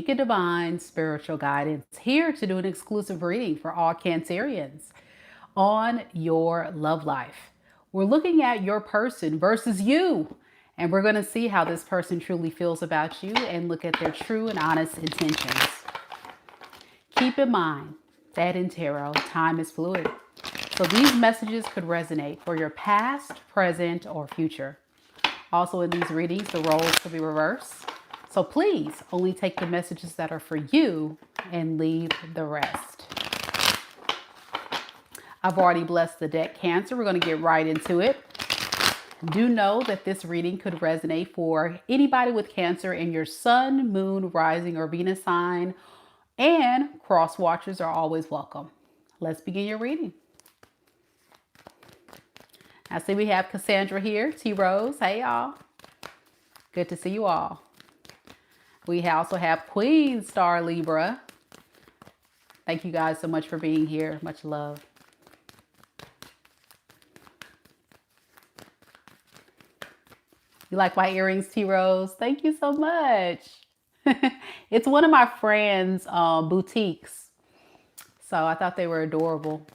seeking divine spiritual guidance, here to do an exclusive reading for all Cancerians on your love life. We're looking at your person versus you, and we're going to see how this person truly feels about you and look at their true and honest intentions. Keep in mind that in tarot, time is fluid. So these messages could resonate for your past, present, or future. Also in these readings, the roles could be reversed. So please only take the messages that are for you and leave the rest. I've already blessed the deck, Cancer. We're going to get right into it. Do know that this reading could resonate for anybody with Cancer in your sun, moon, rising, or Venus sign. And cross watchers are always welcome. Let's begin your reading. I see we have Cassandra here. T-Rose. Hey, y'all. Good to see you all. We also have Queen Star Libra. Thank you guys so much for being here. Much love. You like my earrings, T-Rose? Thank you so much. It's one of my friends' boutiques. So I thought they were adorable.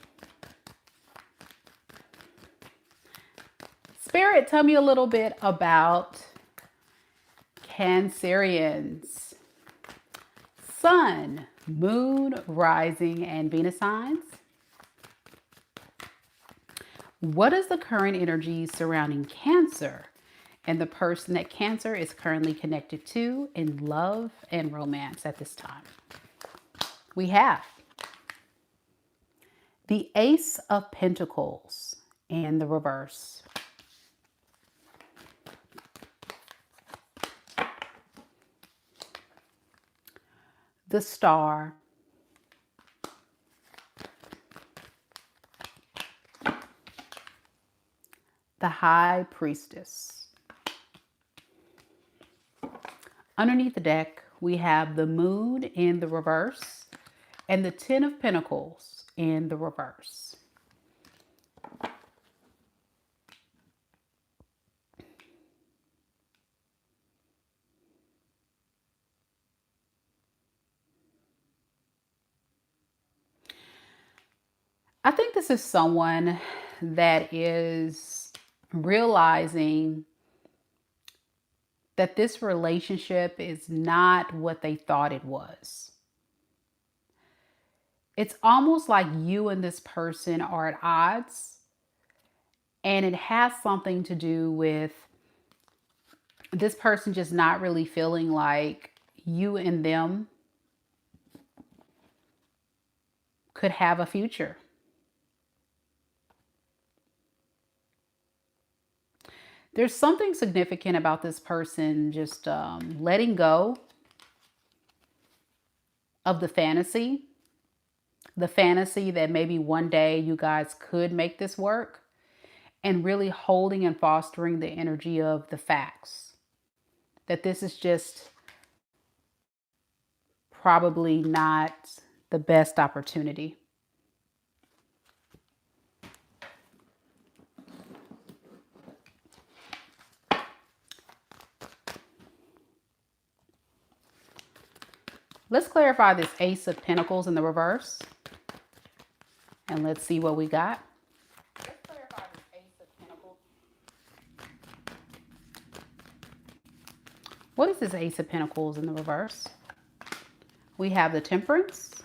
Spirit, tell me a little bit about Cancerians. Sun, moon, rising, and Venus signs. What is the current energy surrounding Cancer and the person that Cancer is currently connected to in love and romance at this time? We have the Ace of Pentacles in the reverse. The Star. The High Priestess. Underneath the deck, we have the Moon in the reverse and the Ten of Pentacles in the reverse. I think this is someone that is realizing that this relationship is not what they thought it was. It's almost like you and this person are at odds, and it has something to do with this person just not really feeling like you and them could have a future. There's something significant about this person just letting go of the fantasy that maybe one day you guys could make this work, and really holding and fostering the energy of the facts that this is just probably not the best opportunity. Let's clarify this Ace of Pentacles in the reverse. And let's see what we got. Let's clarify this Ace of Pentacles. What is this Ace of Pentacles in the reverse? We have the Temperance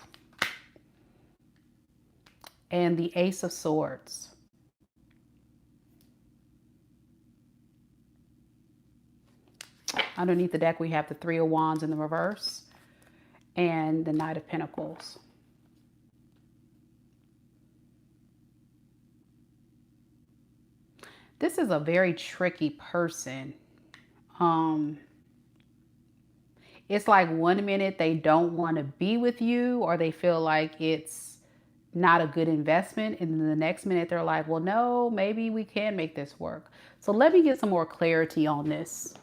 and the Ace of Swords. Underneath the deck, we have the Three of Wands in the reverse and the Knight of Pentacles. This is a very tricky person. It's like one minute they don't want to be with you, or they feel like it's not a good investment. And then the next minute they're like, well, no, maybe we can make this work. So let me get some more clarity on this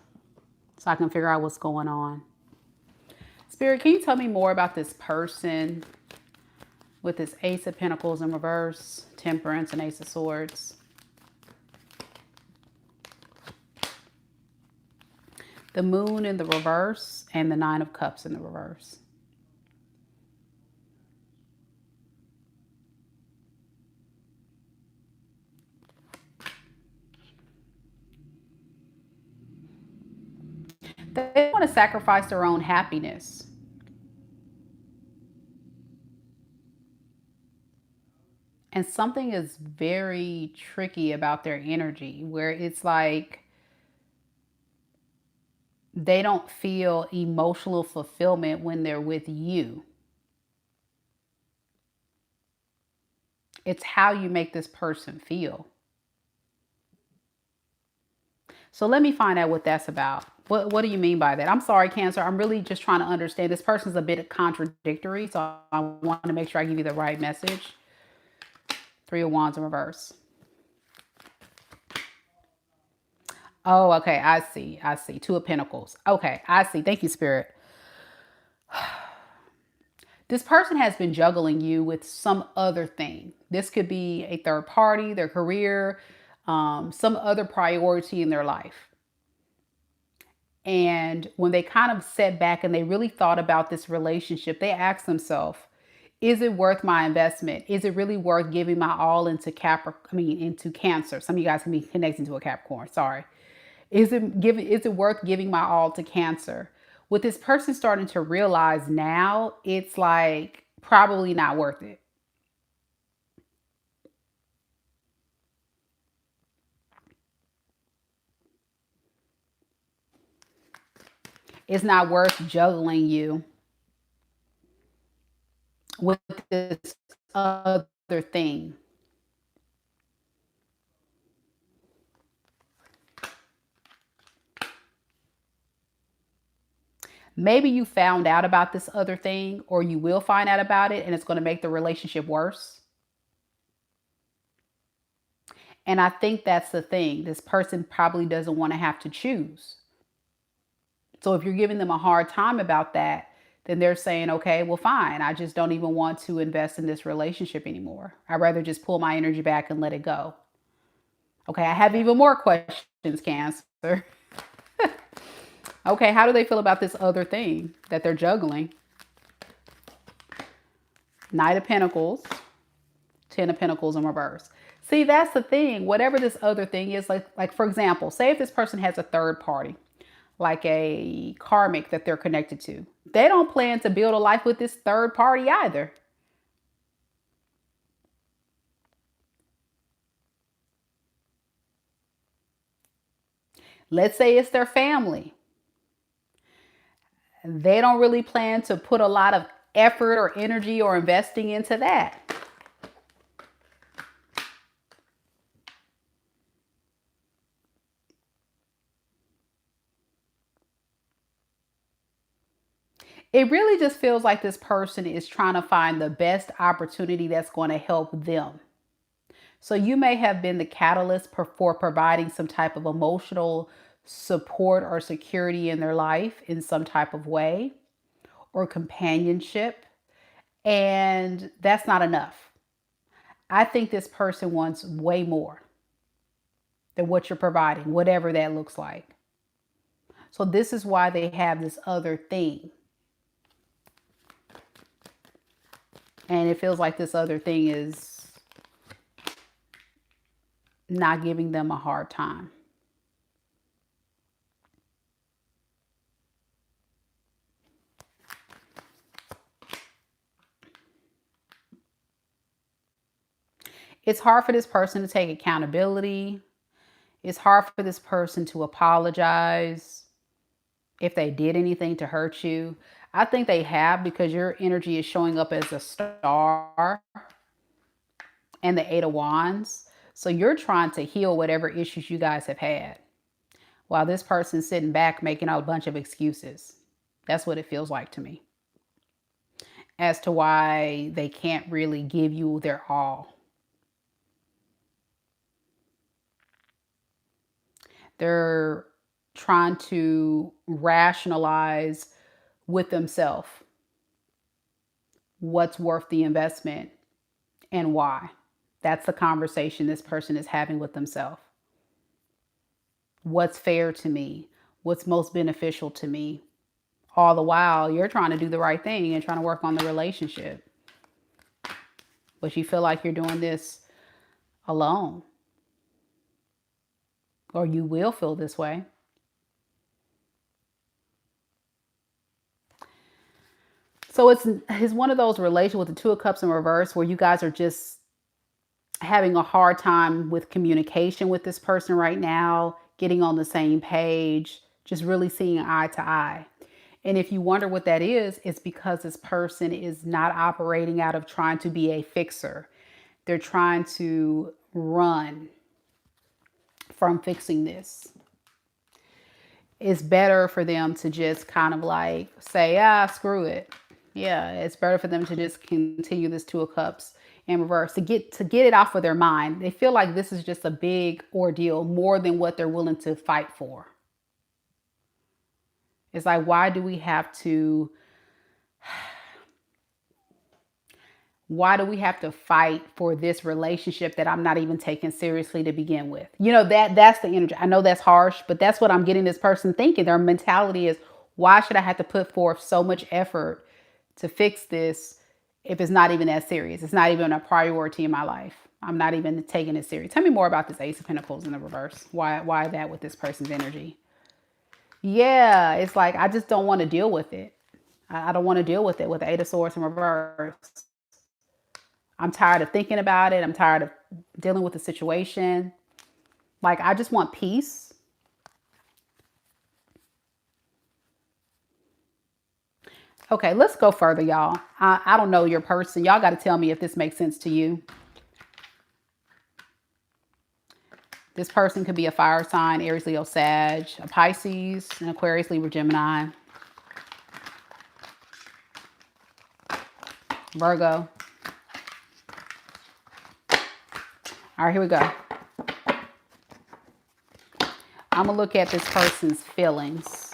so I can figure out what's going on. Spirit, can you tell me more about this person with this Ace of Pentacles in reverse, Temperance, and Ace of Swords? The Moon in the reverse and the Nine of Cups in the reverse. They want to sacrifice their own happiness. And something is very tricky about their energy where it's like they don't feel emotional fulfillment when they're with you. It's how you make this person feel. So let me find out what that's about. What do you mean by that? I'm sorry, Cancer. I'm really just trying to understand. This person's a bit contradictory, so I want to make sure I give you the right message. Three of Wands in reverse. Oh, okay. I see. I see. Two of Pentacles. Okay. I see. Thank you, Spirit. This person has been juggling you with some other thing. This could be a third party, their career, some other priority in their life. And when they kind of sat back and they really thought about this relationship, they asked themselves, is it worth my investment? Is it really worth giving my all into into Cancer? Some of you guys can be connecting to a Capricorn. Sorry. Is it worth giving my all to Cancer? With this person starting to realize now, it's like probably not worth it. It's not worth juggling you with this other thing. Maybe you found out about this other thing, or you will find out about it, and it's going to make the relationship worse. And I think that's the thing. This person probably doesn't want to have to choose. So if you're giving them a hard time about that, then they're saying, okay, well, fine. I just don't even want to invest in this relationship anymore. I'd rather just pull my energy back and let it go. Okay, I have even more questions, Cancer. Okay, how do they feel about this other thing that they're juggling? Knight of Pentacles, Ten of Pentacles in reverse. See, that's the thing. Whatever this other thing is, like for example, say if this person has a third party, like a karmic that they're connected to. They don't plan to build a life with this third party either. Let's say it's their family. They don't really plan to put a lot of effort or energy or investing into that. It really just feels like this person is trying to find the best opportunity that's going to help them. So you may have been the catalyst for providing some type of emotional support or security in their life in some type of way, or companionship. And that's not enough. I think this person wants way more than what you're providing, whatever that looks like. So this is why they have this other thing. And it feels like this other thing is not giving them a hard time. It's hard for this person to take accountability. It's hard for this person to apologize if they did anything to hurt you. I think they have, because your energy is showing up as a star and the Eight of Wands. So you're trying to heal whatever issues you guys have had, while this person's sitting back making a bunch of excuses. That's what it feels like to me, as to why they can't really give you their all. They're trying to rationalize with themselves what's worth the investment and why. That's the conversation this person is having with themselves. What's fair to me? what's most beneficial to me. All the while, you're trying to do the right thing and trying to work on the relationship. But you feel like you're doing this alone. Or you will feel this way. So it's one of those relations with the Two of Cups in reverse where you guys are just having a hard time with communication with this person right now, getting on the same page, just really seeing eye to eye. And if you wonder what that is, it's because this person is not operating out of trying to be a fixer. They're trying to run from fixing this. It's better for them to just kind of like say, screw it. Yeah, it's better for them to just continue this Two of Cups in reverse to get it off of their mind. They feel like this is just a big ordeal, more than what they're willing to fight for. It's like, why do we have to fight for this relationship that I'm not even taking seriously to begin with? You know, that's the energy. I know that's harsh, but that's what I'm getting this person thinking. Their mentality is, why should I have to put forth so much effort to fix this if it's not even that serious? It's not even a priority in my life. I'm not even taking it serious. Tell me more about this Ace of Pentacles in the reverse. Why that with this person's energy? Yeah, it's like, I just don't want to deal with it. I don't want to deal with it with the Eight of Swords in reverse. I'm tired of thinking about it. I'm tired of dealing with the situation. Like, I just want peace. Okay, let's go further, y'all. I don't know your person. Y'all got to tell me if this makes sense to you. This person could be a fire sign, Aries, Leo, Sag, a Pisces, an Aquarius, Libra, Gemini, Virgo. All right, here we go. I'm going to look at this person's feelings.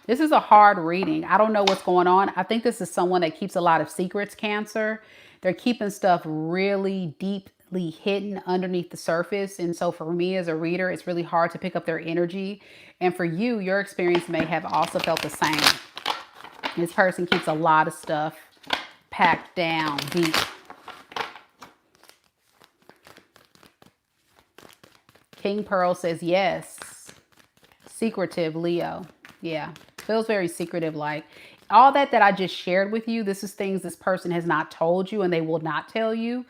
This is a hard reading. I don't know what's going on. I think this is someone that keeps a lot of secrets, Cancer. They're keeping stuff really deeply hidden underneath the surface. And so for me as a reader, it's really hard to pick up their energy. And for you, your experience may have also felt the same. This person keeps a lot of stuff packed down deep. King Pearl says yes. Secretive, Leo. Yeah, feels very secretive. Like all that I just shared with you, this is things this person has not told you and they will not tell you.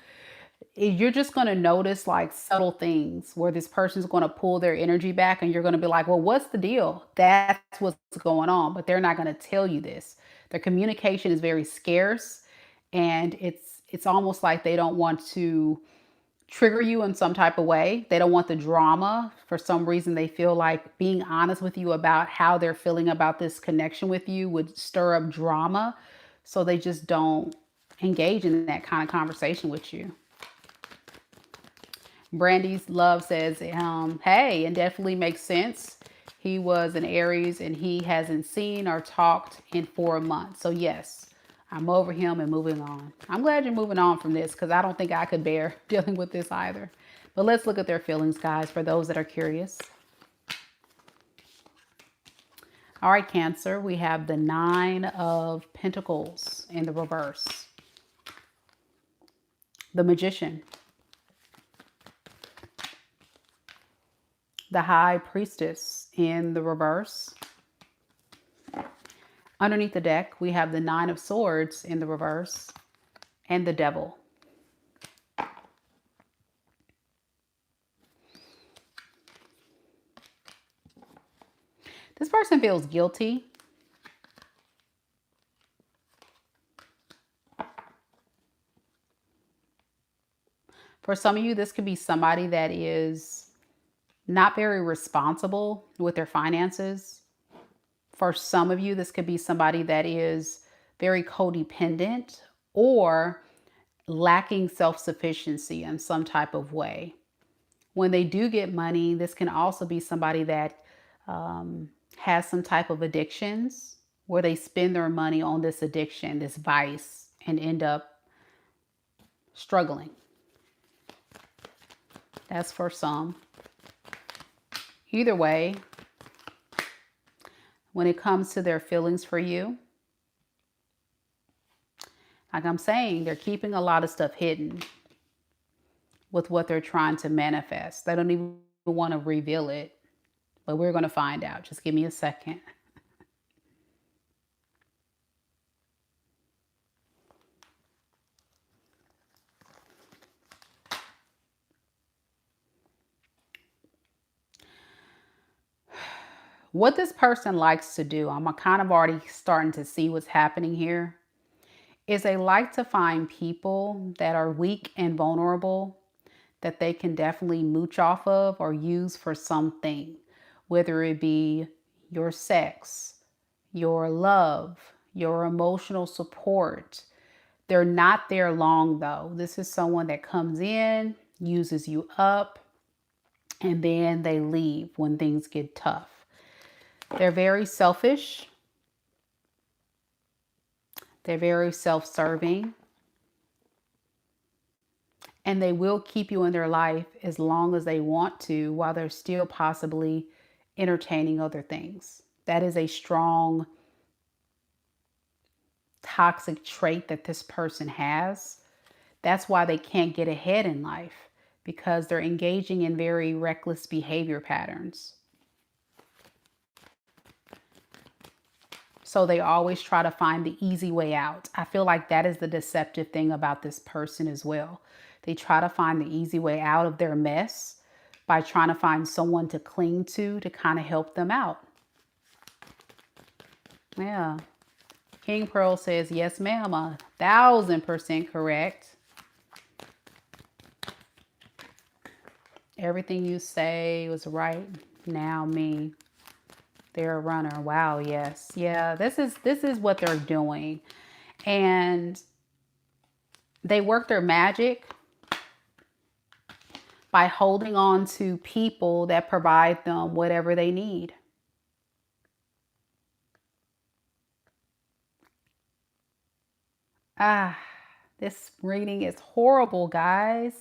You're just going to notice like subtle things where this person's going to pull their energy back and you're going to be like, well, what's the deal? That's what's going on. But they're not going to tell you this. Their communication is very scarce and it's almost like they don't want to trigger you in some type of way. They don't want the drama. For some reason, they feel like being honest with you about how they're feeling about this connection with you would stir up drama. So they just don't engage in that kind of conversation with you. Brandy's love says, hey, it definitely makes sense. He was an Aries and he hasn't seen or talked in 4 months. So yes, I'm over him and moving on. I'm glad you're moving on from this because I don't think I could bear dealing with this either. But let's look at their feelings, guys, for those that are curious. All right, Cancer, we have the Nine of Pentacles in the reverse. The Magician. The High Priestess in the reverse. Underneath the deck, we have the Nine of Swords in the reverse and the Devil. This person feels guilty. For some of you, this could be somebody that is not very responsible with their finances. For some of you, this could be somebody that is very codependent or lacking self-sufficiency in some type of way. When they do get money, this can also be somebody that has some type of addictions where they spend their money on this addiction, this vice, and end up struggling. That's for some. Either way, when it comes to their feelings for you. Like I'm saying, they're keeping a lot of stuff hidden with what they're trying to manifest. They don't even want to reveal it, but we're going to find out. Just give me a second. What this person likes to do, I'm kind of already starting to see what's happening here, is they like to find people that are weak and vulnerable that they can definitely mooch off of or use for something, whether it be your sex, your love, your emotional support. They're not there long though. This is someone that comes in, uses you up, and then they leave when things get tough. They're very selfish. They're very self-serving. And they will keep you in their life as long as they want to while they're still possibly entertaining other things. That is a strong toxic trait that this person has. That's why they can't get ahead in life, because they're engaging in very reckless behavior patterns. So they always try to find the easy way out. I feel like that is the deceptive thing about this person as well. They try to find the easy way out of their mess by trying to find someone to cling to kind of help them out. Yeah. King Pearl says, yes, ma'am, 1000% correct. Everything you say was right. Now me. They're a runner. Wow, yes. Yeah, this is what they're doing. And they work their magic by holding on to people that provide them whatever they need. This reading is horrible, guys.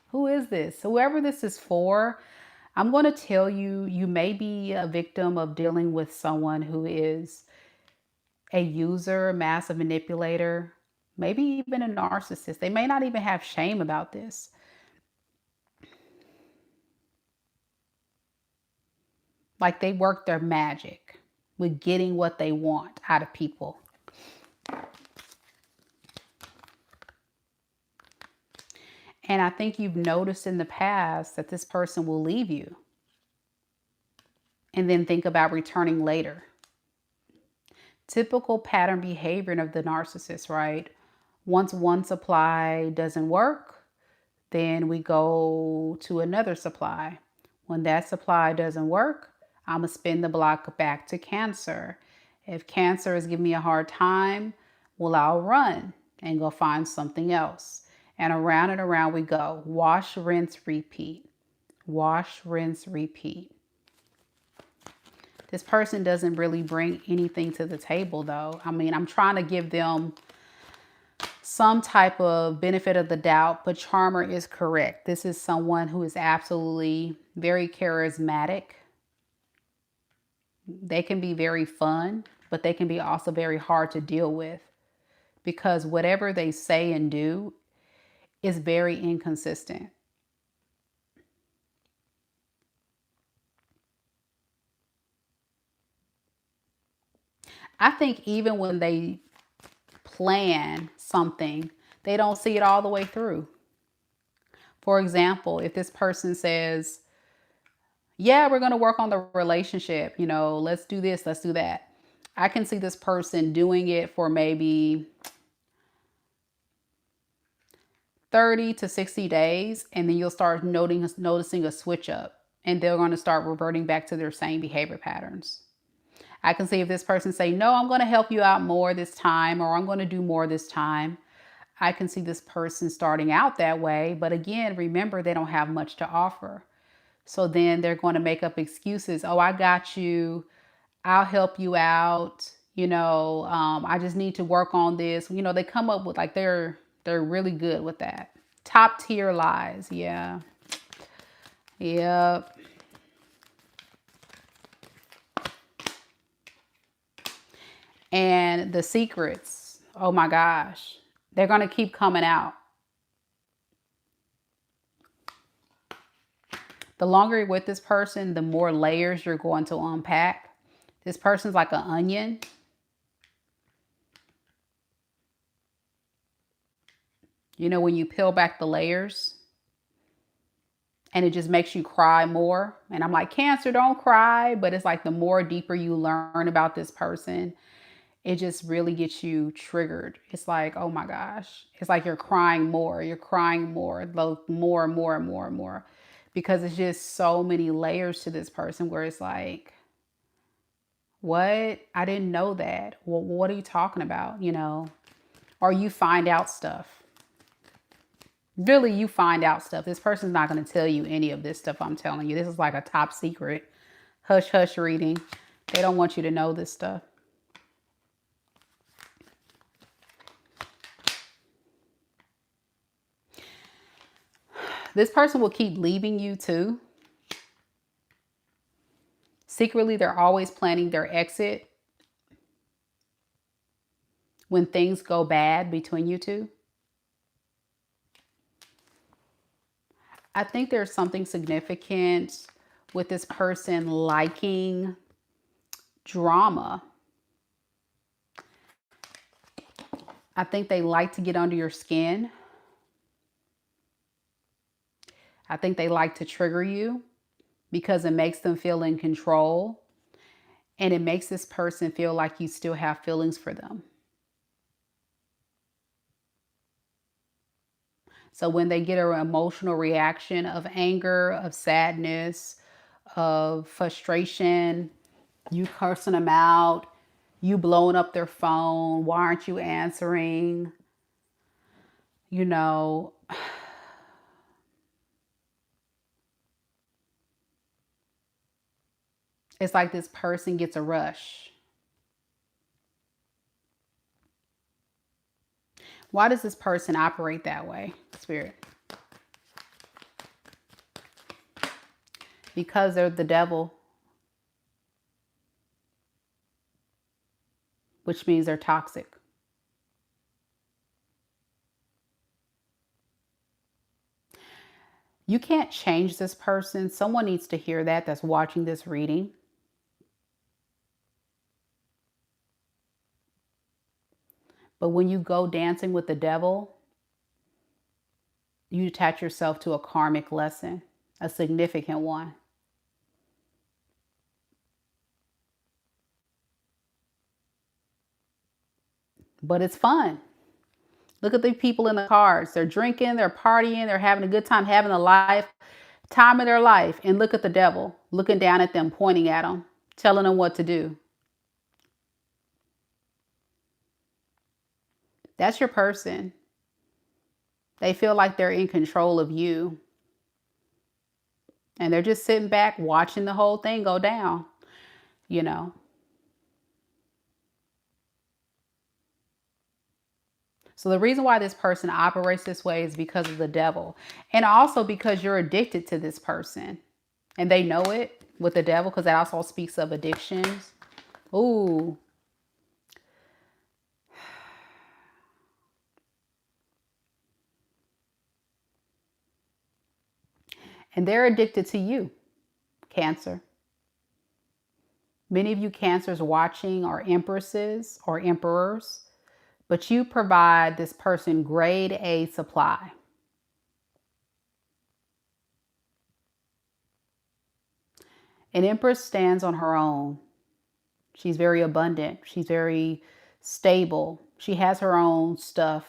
Who is this? Whoever this is for, I'm going to tell you, you may be a victim of dealing with someone who is a user, a massive manipulator, maybe even a narcissist. They may not even have shame about this. Like they work their magic with getting what they want out of people. And I think you've noticed in the past that this person will leave you and then think about returning later. Typical pattern behavior of the narcissist, right? Once one supply doesn't work, then we go to another supply. When that supply doesn't work, I'm going to spin the block back to Cancer. If Cancer is giving me a hard time, well, I'll run and go find something else. And around we go. Wash, rinse, repeat. Wash, rinse, repeat. This person doesn't really bring anything to the table, though. I mean, I'm trying to give them some type of benefit of the doubt, but Charmer is correct. This is someone who is absolutely very charismatic. They can be very fun, but they can be also very hard to deal with because whatever they say and do is very inconsistent. I think even when they plan something, they don't see it all the way through. For example, if this person says, yeah, we're going to work on the relationship, let's do this, let's do that. I can see this person doing it for maybe 30 to 60 days, and then you'll start noticing a switch up, and they're going to start reverting back to their same behavior patterns. I can see if this person say, no, I'm going to help you out more this time, or I'm going to do more this time. I can see this person starting out that way. But again, remember, they don't have much to offer. So then they're going to make up excuses. Oh, I got you. I'll help you out. I just need to work on this. They come up with like they're really good with that. Top tier lies. Yeah. Yep. And the secrets, oh my gosh, they're going to keep coming out. The longer you're with this person, the more layers you're going to unpack. This person's like an onion. You know, when you peel back the layers and it just makes you cry more. And I'm like, Cancer, don't cry. But it's like the more deeper you learn about this person, it just really gets you triggered. It's like, oh my gosh. It's like you're crying more. You're crying more, more and more and more and more. Because it's just so many layers to this person where it's like, what? I didn't know that. Well, what are you talking about? You know, or you find out stuff. Really, you find out stuff. This person's not going to tell you any of this stuff I'm telling you. This is like a top secret hush hush reading. They don't want you to know this stuff. This person will keep leaving you too. Secretly, they're always planning their exit when things go bad between you two. I think there's something significant with this person liking drama. I think they like to get under your skin. I think they like to trigger you because it makes them feel in control. And it makes this person feel like you still have feelings for them. So when they get an emotional reaction of anger, of sadness, of frustration, you cursing them out, you blowing up their phone, why aren't you answering? You know, it's like this person gets a rush. Why does this person operate that way, Spirit? Because they're the devil, which means they're toxic. You can't change this person. Someone needs to hear that that's watching this reading. But when you go dancing with the devil, you attach yourself to a karmic lesson, a significant one. But it's fun. Look at the people in the cards. They're drinking, they're partying, they're having a good time, having the time of their life. And look at the devil looking down at them, pointing at them, telling them what to do. That's your person. They feel like they're in control of you. And they're just sitting back watching the whole thing go down, you know. So the reason why this person operates this way is because of the devil. And also because you're addicted to this person. And they know it with the devil because that also speaks of addictions. Ooh. And they're addicted to you, Cancer. Many of you Cancers watching are empresses or emperors, but you provide this person grade A supply. An empress stands on her own. She's very abundant. She's very stable. She has her own stuff.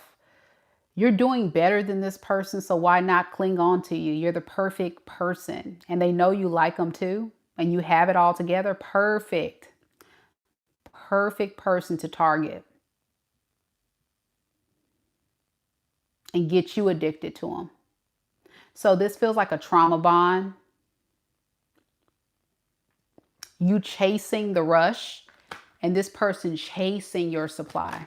You're doing better than this person, so why not cling on to you? You're the perfect person. And they know you like them too. And you have it all together. Perfect. Perfect person to target. And get you addicted to them. So this feels like a trauma bond. You chasing the rush. And this person chasing your supply.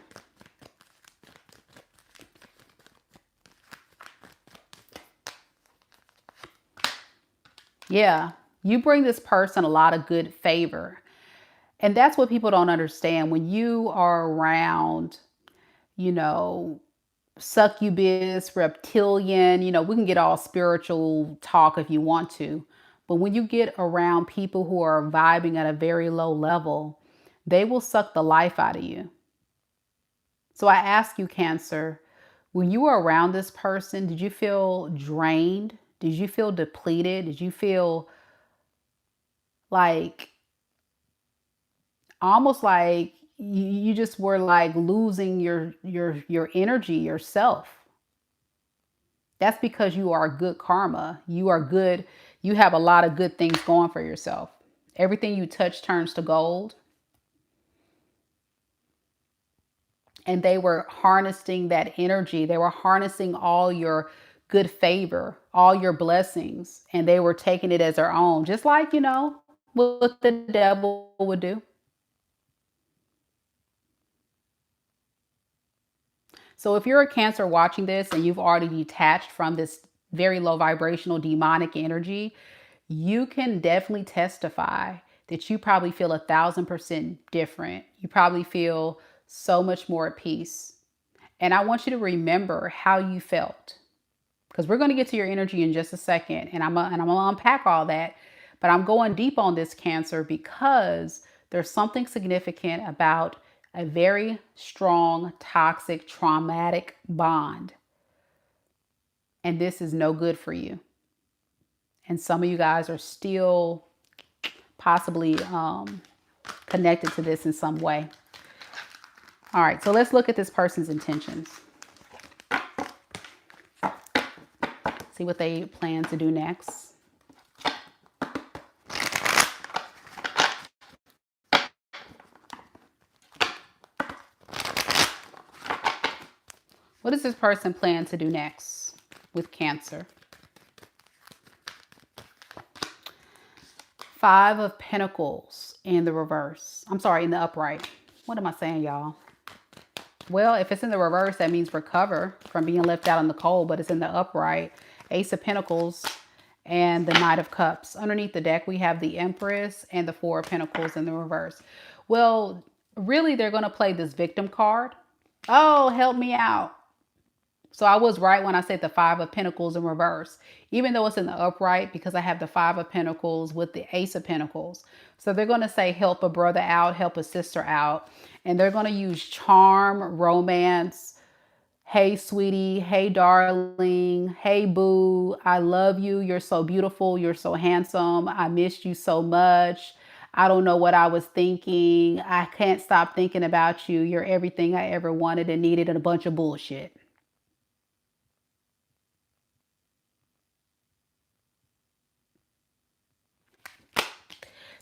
Yeah, you bring this person a lot of good favor. And that's what people don't understand. When you are around, you know, succubus, reptilian, we can get all spiritual talk if you want to. But when you get around people who are vibing at a very low level, they will suck the life out of you. So I ask you, Cancer, when you were around this person, did you feel drained? Did you feel depleted? Did you feel like almost like you just were like losing your energy, yourself? That's because you are good karma. You are good. You have a lot of good things going for yourself. Everything you touch turns to gold. And they were harnessing that energy. They were harnessing all your good favor, all your blessings, and they were taking it as their own, just like, what the devil would do. So if you're a Cancer watching this and you've already detached from this very low vibrational demonic energy, you can definitely testify that you probably feel 1,000% different. You probably feel so much more at peace. And I want you to remember how you felt, because we're going to get to your energy in just a second. And I'm going to unpack all that. But I'm going deep on this, Cancer, because there's something significant about a very strong, toxic, traumatic bond. And this is no good for you. And some of you guys are still possibly connected to this in some way. All right, so let's look at this person's intentions. See what they plan to do next. What does this person plan to do next with Cancer? 5 of Pentacles in the reverse. I'm sorry, in the upright. What am I saying, y'all? Well, if it's in the reverse, that means recover from being left out in the cold, but it's in the upright. Ace of Pentacles and the Knight of Cups. Underneath the deck, we have the Empress and the 4 of Pentacles in the reverse. Well, really, they're going to play this victim card. Oh, help me out. So I was right when I said the 5 of Pentacles in reverse, even though it's in the upright, because I have the 5 of Pentacles with the Ace of Pentacles. So they're going to say, help a brother out, help a sister out. And they're going to use charm, romance. Hey, sweetie. Hey, darling. Hey, boo. I love you. You're so beautiful. You're so handsome. I missed you so much. I don't know what I was thinking. I can't stop thinking about you. You're everything I ever wanted and needed, and a bunch of bullshit.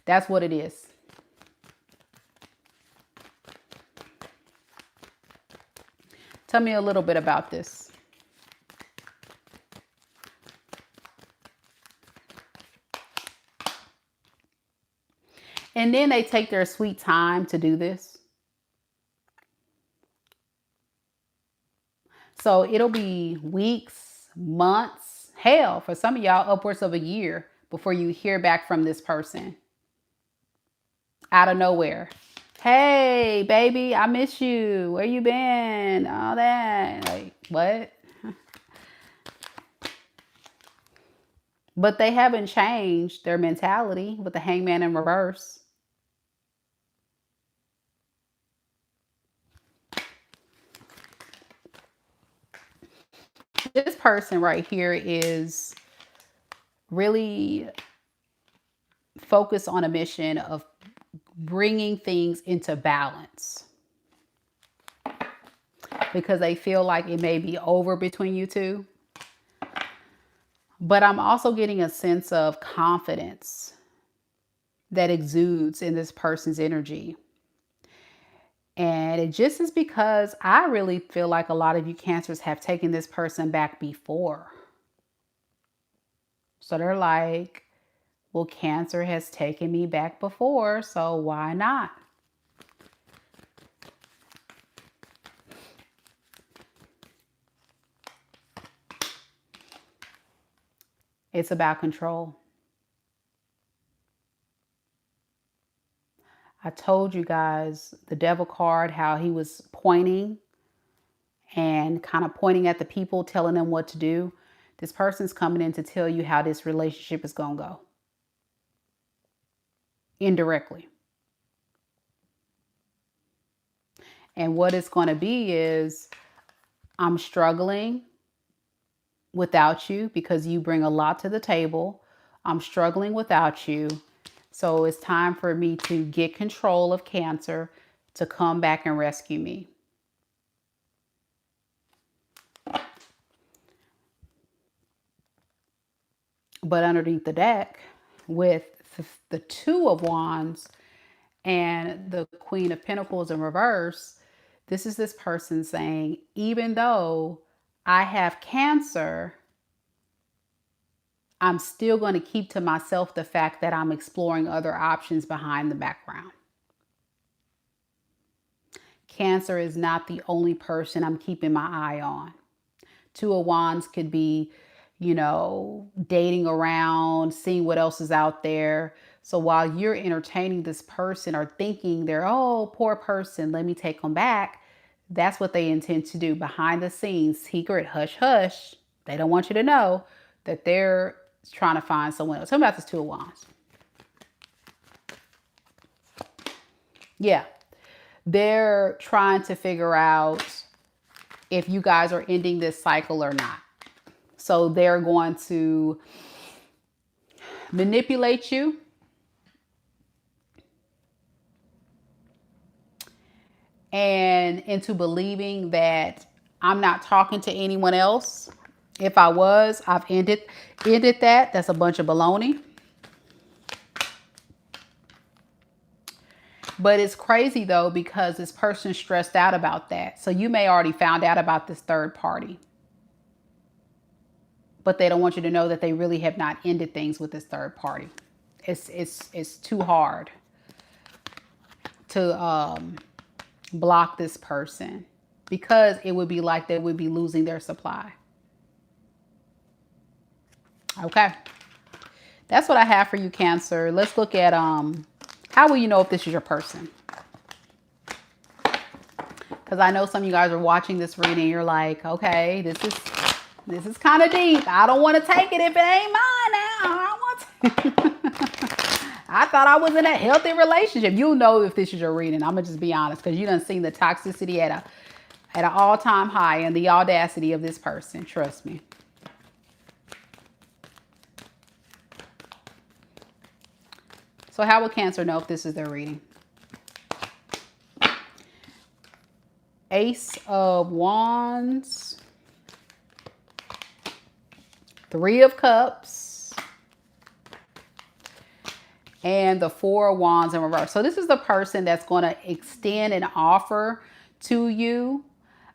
That's what it is. Tell me a little bit about this. And then they take their sweet time to do this. So it'll be weeks, months, hell, for some of y'all, upwards of a year before you hear back from this person. Out of nowhere. Hey, baby, I miss you. Where you been? All that. Like, what? But they haven't changed their mentality with the Hangman in reverse. This person right here is really focused on a mission of bringing things into balance, because they feel like it may be over between you two. But I'm also getting a sense of confidence that exudes in this person's energy. And it just is because I really feel like a lot of you Cancers have taken this person back before. So they're like, well, Cancer has taken me back before, so why not? It's about control. I told you guys the devil card, how he was pointing and kind of pointing at the people, telling them what to do. This person's coming in to tell you how this relationship is going to go. Indirectly. And what it's going to be is, I'm struggling without you because you bring a lot to the table. I'm struggling without you. So it's time for me to get control of Cancer, to come back and rescue me. But underneath the deck, with the Two of Wands and the Queen of Pentacles in reverse, this is this person saying, even though I have Cancer, I'm still going to keep to myself the fact that I'm exploring other options behind the background. Cancer is not the only person I'm keeping my eye on. Two of Wands could be, you know, dating around, seeing what else is out there. So while you're entertaining this person or thinking they're, oh, poor person, let me take them back, that's what they intend to do behind the scenes, secret, hush, hush. They don't want you to know that they're trying to find someone else. Tell me about this Two of Wands. Yeah. They're trying to figure out if you guys are ending this cycle or not. So they're going to manipulate you. And into believing that I'm not talking to anyone else. If I was, I've ended that. That's a bunch of baloney. But it's crazy though, because this person's stressed out about that. So you may already found out about this third party. But they don't want you to know that they really have not ended things with this third party. It's too hard to block this person, because it would be like they would be losing their supply. Okay. That's what I have for you, Cancer. Let's look at how will you know if this is your person? Because I know some of you guys are watching this reading. You're like, okay, this is kind of deep. I don't want to take it if it ain't mine now. I don't want to. I thought I was in a healthy relationship. You'll know if this is your reading. I'm going to just be honest, because you done seen the toxicity at an all-time high and the audacity of this person. Trust me. So how will Cancer know if this is their reading? Ace of Wands. Three of Cups. And the Four of Wands in reverse. So this is the person that's going to extend an offer to you.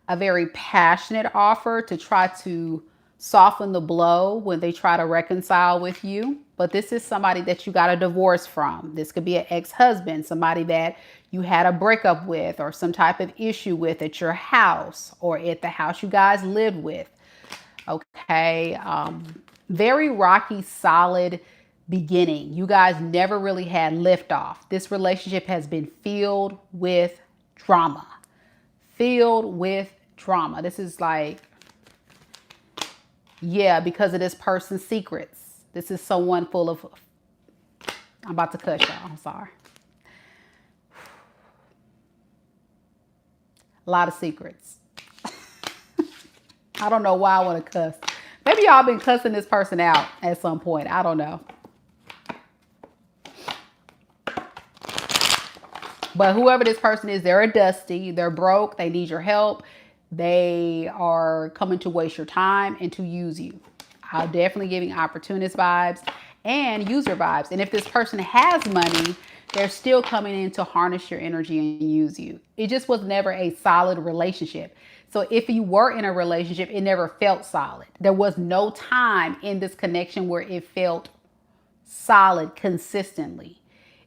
A very passionate offer to try to soften the blow when they try to reconcile with you. But this is somebody that you got a divorce from. This could be an ex-husband, somebody that you had a breakup with or some type of issue with at your house or at the house you guys lived with. Okay. Very rocky, solid beginning. You guys never really had liftoff. This relationship has been filled with drama. Filled with drama. This is like, yeah, because of this person's secrets. This is someone full of, I'm about to cuss y'all, I'm sorry. A lot of secrets. I don't know why I want to cuss. Maybe y'all been cussing this person out at some point. I don't know. But whoever this person is, they're a dusty. They're broke. They need your help. They are coming to waste your time and to use you. I'm definitely giving opportunist vibes and user vibes. And if this person has money, they're still coming in to harness your energy and use you. It just was never a solid relationship. So if you were in a relationship, it never felt solid. There was no time in this connection where it felt solid consistently.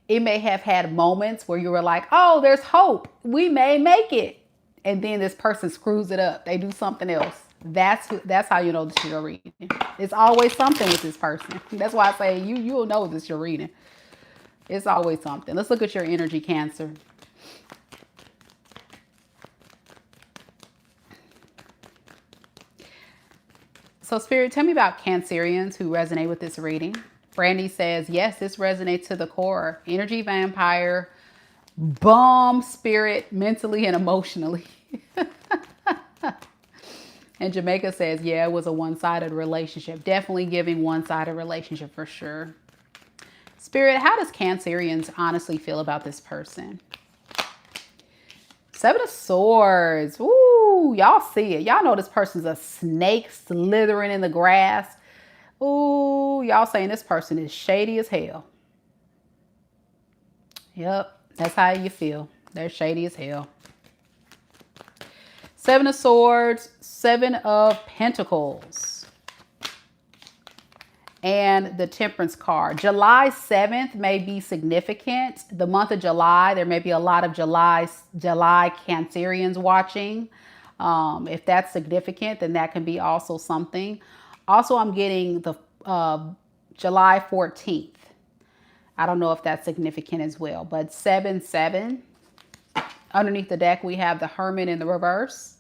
It may have had moments where you were like, oh, there's hope. We may make it. And then this person screws it up. They do something else. That's how you know this is your reading. It's always something with this person. That's why I say you'll know this is your reading. It's always something. Let's look at your energy, Cancer. So Spirit, tell me about Cancerians who resonate with this reading. Brandy says, yes, this resonates to the core. Energy vampire, bomb spirit, mentally and emotionally. And Jamaica says, yeah, it was a one-sided relationship. Definitely giving one-sided relationship for sure. Spirit, how does Cancerians honestly feel about this person? Seven of Swords. Ooh, y'all see it. Y'all know this person's a snake slithering in the grass. Ooh, y'all saying this person is shady as hell. Yep, that's how you feel. They're shady as hell. Seven of Swords, Seven of Pentacles, and the Temperance card. July 7th may be significant. The month of July, there may be a lot of July Cancerians watching. If that's significant, then that can be also something. Also, I'm getting the July 14th. I don't know if that's significant as well, but 7-7. Underneath the deck, we have the Hermit in the reverse,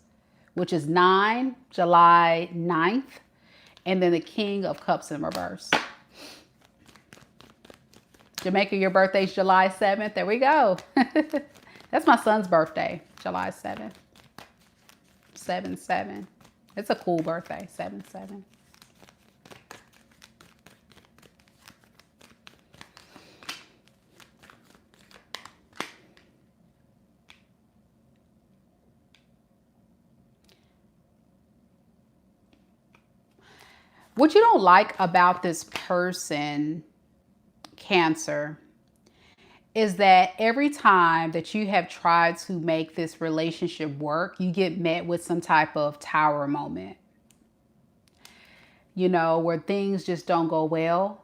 which is 9, July 9th. And then the King of Cups in reverse. Jamaica, your birthday's July 7th. There we go. That's my son's birthday, July 7th. 7-7. It's a cool birthday, 7-7. What you don't like about this person, Cancer, is that every time that you have tried to make this relationship work, you get met with some type of tower moment. You know, where things just don't go well.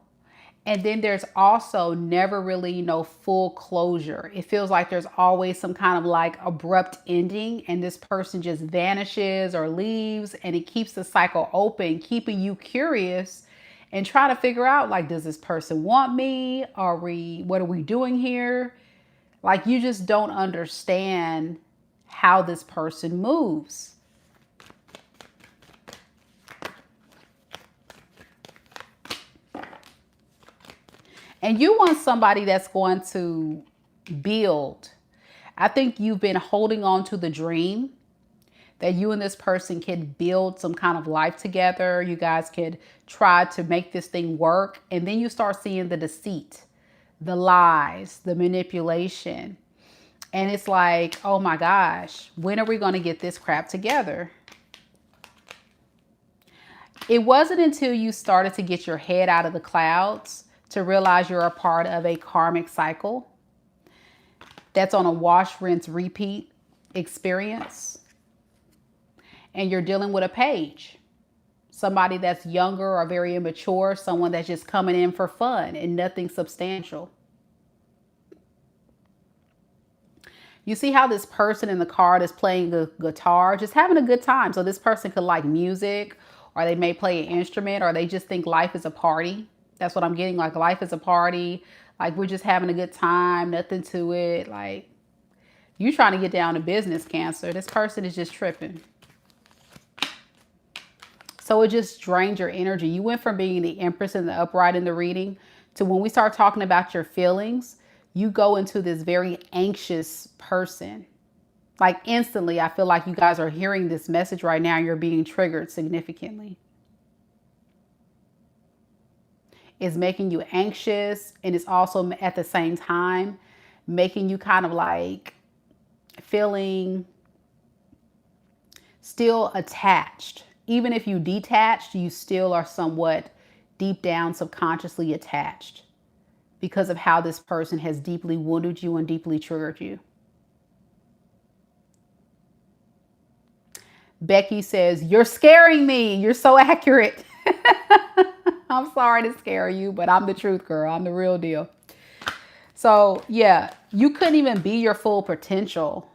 And then there's also never really no full closure. It feels like there's always some kind of like abrupt ending, and this person just vanishes or leaves, and it keeps the cycle open, keeping you curious and trying to figure out, like, does this person want me? What are we doing here? Like, you just don't understand how this person moves. And you want somebody that's going to build. I think you've been holding on to the dream that you and this person can build some kind of life together. You guys could try to make this thing work. And then you start seeing the deceit, the lies, the manipulation. And it's like, oh my gosh, when are we going to get this crap together? It wasn't until you started to get your head out of the clouds to realize you're a part of a karmic cycle that's on a wash, rinse, repeat experience. And you're dealing with a page. Somebody that's younger or very immature, someone that's just coming in for fun and nothing substantial. You see how this person in the card is playing the guitar, just having a good time. So this person could like music, or they may play an instrument, or they just think life is a party. That's what I'm getting. Like, life is a party. Like, we're just having a good time. Nothing to it. Like, you trying to get down to business, Cancer. This person is just tripping. So it just drains your energy. You went from being the Empress and the upright in the reading to when we start talking about your feelings, you go into this very anxious person. Like, instantly, I feel like you guys are hearing this message right now. You're being triggered significantly. Is making you anxious, and it's also at the same time making you kind of like feeling still attached. Even if you detached, you still are somewhat deep down subconsciously attached because of how this person has deeply wounded you and deeply triggered you. Becky says, you're scaring me. You're so accurate. I'm sorry to scare you, but I'm the truth, girl. I'm the real deal. So yeah, you couldn't even be your full potential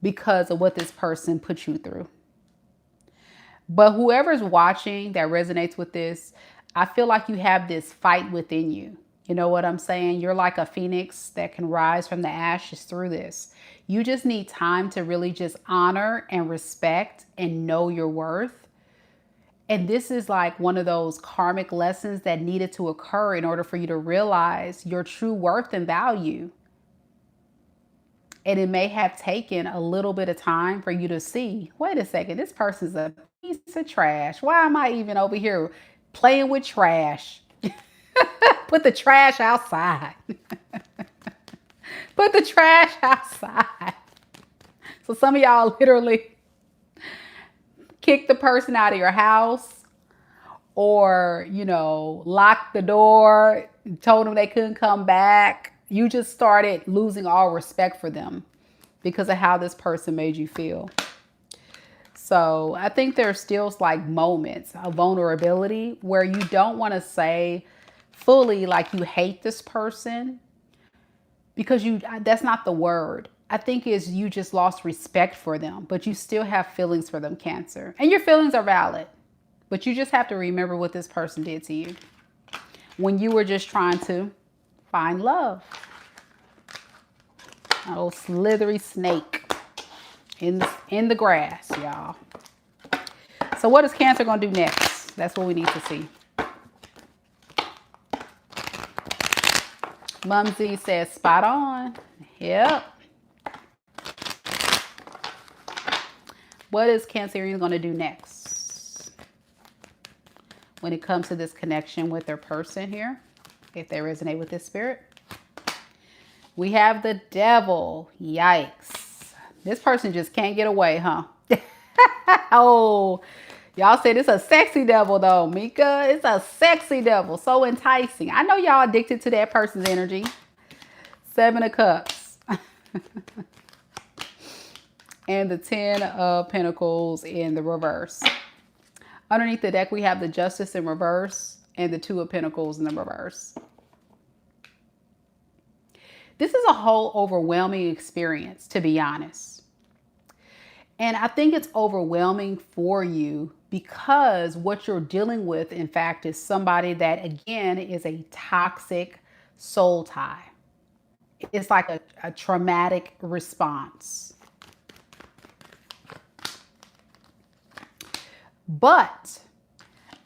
because of what this person put you through. But whoever's watching that resonates with this, I feel like you have this fight within you. You know what I'm saying? You're like a phoenix that can rise from the ashes through this. You just need time to really just honor and respect and know your worth. And this is like one of those karmic lessons that needed to occur in order for you to realize your true worth and value. And it may have taken a little bit of time for you to see, wait a second, this person's a piece of trash. Why am I even over here playing with trash? Put the trash outside. Put the trash outside. So some of y'all literally kicked the person out of your house, or, you know, locked the door, told them they couldn't come back. You just started losing all respect for them because of how this person made you feel. So I think there's still like moments of vulnerability where you don't want to say fully like you hate this person, because that's not the word. I think is you just lost respect for them, but you still have feelings for them, Cancer. And your feelings are valid, but you just have to remember what this person did to you when you were just trying to find love. An old slithery snake in the grass, y'all. So what is Cancer going to do next? That's what we need to see. Mumsy says spot on. Yep. What is Cancerian going to do next when it comes to this connection with their person here, if they resonate with this spirit? We have the Devil. Yikes. This person just can't get away, huh? Oh, y'all said it's a sexy devil though, Mika. It's a sexy devil. So enticing. I know y'all addicted to that person's energy. 7 of Cups. And the 10 of Pentacles in the reverse. Underneath the deck, we have the Justice in reverse and the 2 of Pentacles in the reverse. This is a whole overwhelming experience, to be honest. And I think it's overwhelming for you because what you're dealing with, in fact, is somebody that, again, is a toxic soul tie. It's like a traumatic response. But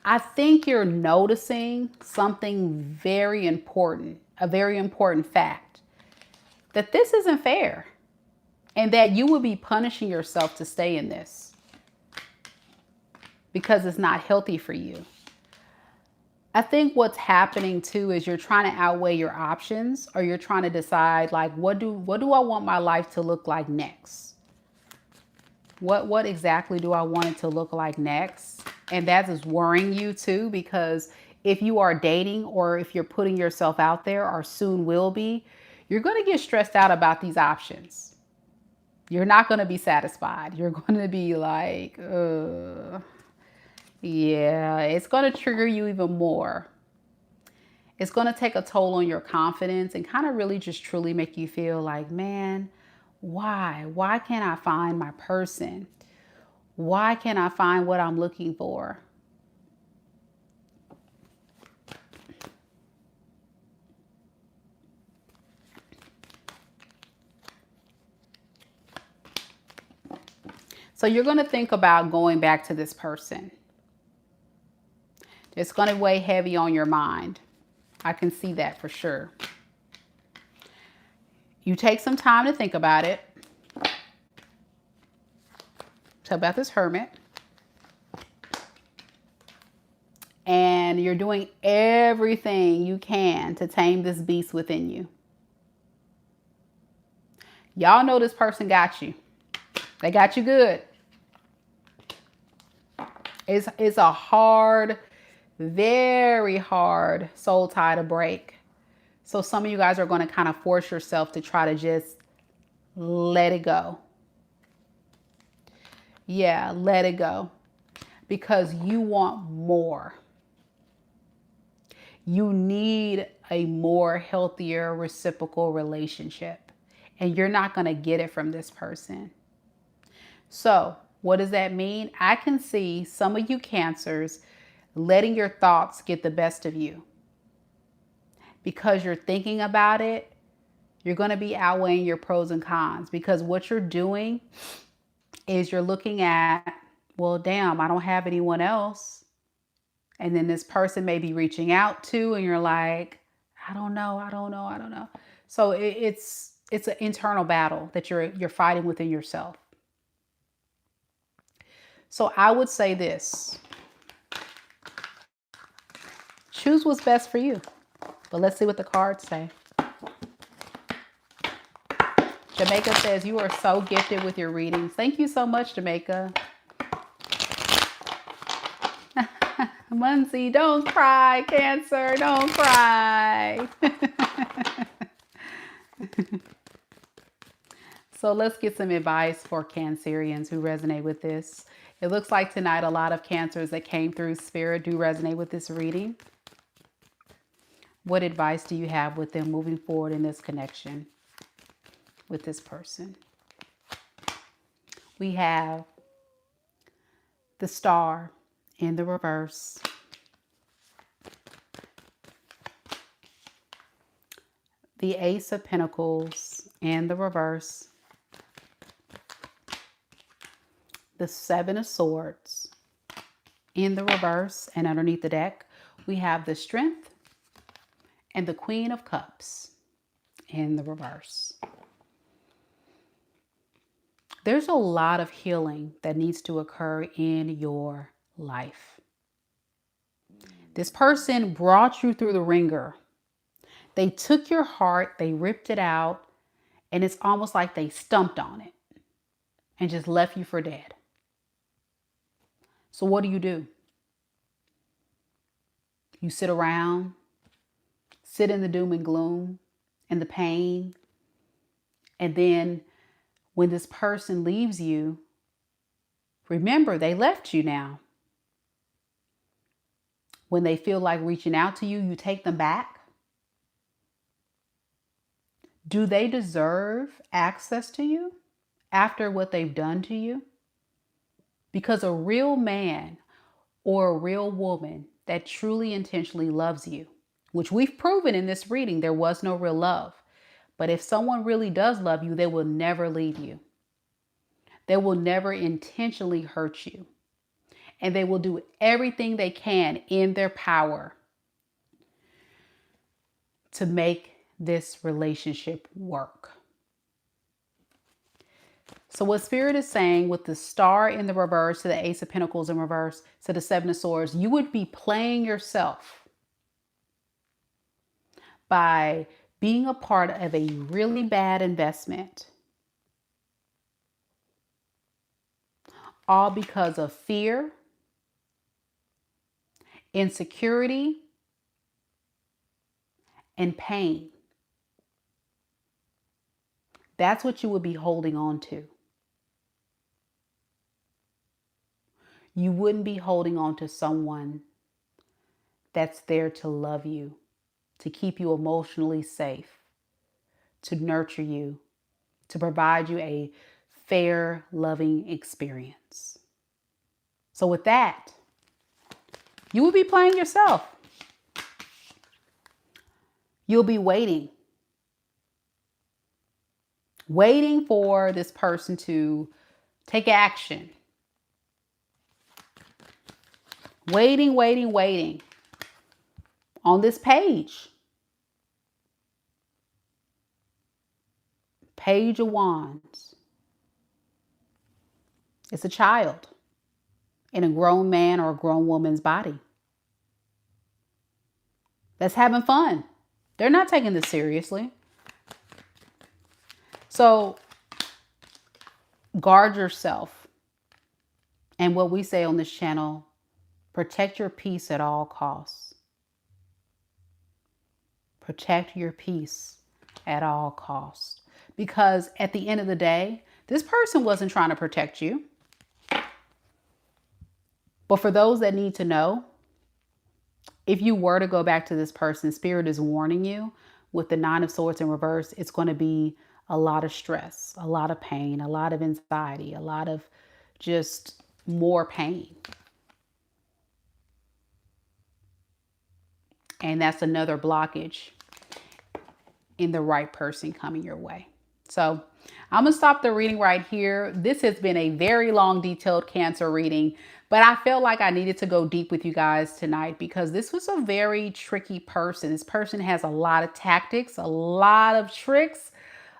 I think you're noticing something very important, a very important fact, that this isn't fair and that you would be punishing yourself to stay in this because it's not healthy for you. I think what's happening too is you're trying to outweigh your options, or you're trying to decide like, what do I want my life to look like next? What exactly do I want it to look like next? And that is worrying you too, because if you are dating or if you're putting yourself out there or soon will be, you're going to get stressed out about these options. You're not going to be satisfied. You're going to be like, yeah, it's going to trigger you even more. It's going to take a toll on your confidence and kind of really just truly make you feel like, man, why? Why can't I find my person? Why can't I find what I'm looking for? So you're going to think about going back to this person. It's going to weigh heavy on your mind. I can see that for sure. You take some time to think about it. So about this Hermit. And you're doing everything you can to tame this beast within you. Y'all know this person got you. They got you good. It's a hard, very hard soul tie to break. So some of you guys are going to kind of force yourself to try to just let it go. Yeah, let it go. Because you want more. You need a more healthier reciprocal relationship. And you're not going to get it from this person. So what does that mean? I can see some of you Cancers letting your thoughts get the best of you. because you're thinking about it, you're going to be outweighing your pros and cons, because what you're doing is you're looking at, well, damn, I don't have anyone else. And then this person may be reaching out to, and you're like, I don't know. So it's an internal battle that you're fighting within yourself. So I would say this: choose what's best for you. But let's see what the cards say. Jamaica says, you are so gifted with your readings. Thank you so much, Jamaica. Muncie, don't cry, Cancer, don't cry. So let's get some advice for Cancerians who resonate with this. It looks like tonight a lot of Cancers that came through Spirit do resonate with this reading. What advice do you have with them moving forward in this connection with this person? We have the Star in the reverse. The Ace of Pentacles in the reverse. The Seven of Swords in the reverse, and underneath the deck, we have the Strength and the Queen of Cups in the reverse. There's a lot of healing that needs to occur in your life. This person brought you through the ringer. They took your heart, they ripped it out, and it's almost like they stumped on it and just left you for dead. So what do? You sit around, sit in the doom and gloom and the pain. And then when this person leaves you, remember, they left you now. When they feel like reaching out to you, you take them back. Do they deserve access to you after what they've done to you? Because a real man or a real woman that truly intentionally loves you, which we've proven in this reading, there was no real love. But if someone really does love you, they will never leave you. They will never intentionally hurt you. And they will do everything they can in their power to make this relationship work. So what Spirit is saying with the Star in the reverse to the Ace of Pentacles in reverse to the Seven of Swords, you would be playing yourself by being a part of a really bad investment, all because of fear, insecurity, and pain. That's what you would be holding on to. You wouldn't be holding on to someone that's there to love you, to keep you emotionally safe, to nurture you, to provide you a fair, loving experience. So with that, you will be playing yourself. You'll be waiting for this person to take action. Waiting on this page. Page of Wands. It's a child in a grown man or a grown woman's body that's having fun. They're not taking this seriously. So guard yourself. And what we say on this channel, protect your peace at all costs. Protect your peace at all costs. Because at the end of the day, this person wasn't trying to protect you. But for those that need to know, if you were to go back to this person, Spirit is warning you with the Nine of Swords in reverse, it's going to be a lot of stress, a lot of pain, a lot of anxiety, a lot of just more pain. And that's another blockage in the right person coming your way. So I'm gonna stop the reading right here. This has been a very long, detailed Cancer reading, but I felt like I needed to go deep with you guys tonight because this was a very tricky person. This person has a lot of tactics, a lot of tricks,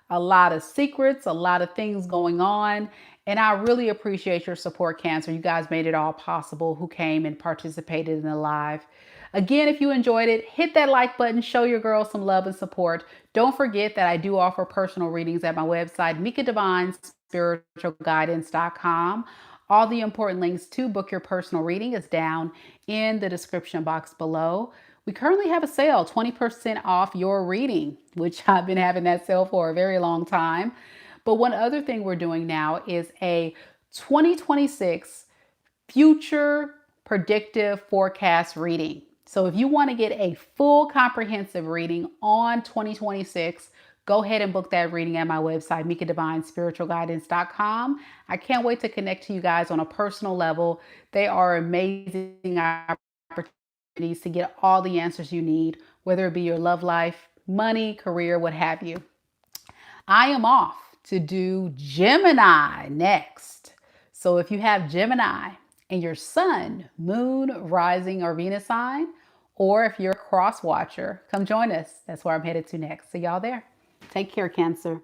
a lot of secrets, a lot of things going on. And I really appreciate your support, Cancer. You guys made it all possible who came and participated in the live. Again, if you enjoyed it, hit that like button, show your girl some love and support. Don't forget that I do offer personal readings at my website, MikaDivineSpiritualGuidance.com. All the important links to book your personal reading is down in the description box below. We currently have a sale, 20% off your reading, which I've been having that sale for a very long time. But one other thing we're doing now is a 2026 future predictive forecast reading. So if you want to get a full comprehensive reading on 2026, go ahead and book that reading at my website, MikaDivineSpiritualGuidance.com. I can't wait to connect to you guys on a personal level. They are amazing opportunities to get all the answers you need, whether it be your love life, money, career, what have you. I am off to do Gemini next. So if you have Gemini in your sun, moon, rising, or Venus sign, or if you're a cross watcher, come join us. That's where I'm headed to next. See y'all there. Take care, Cancer.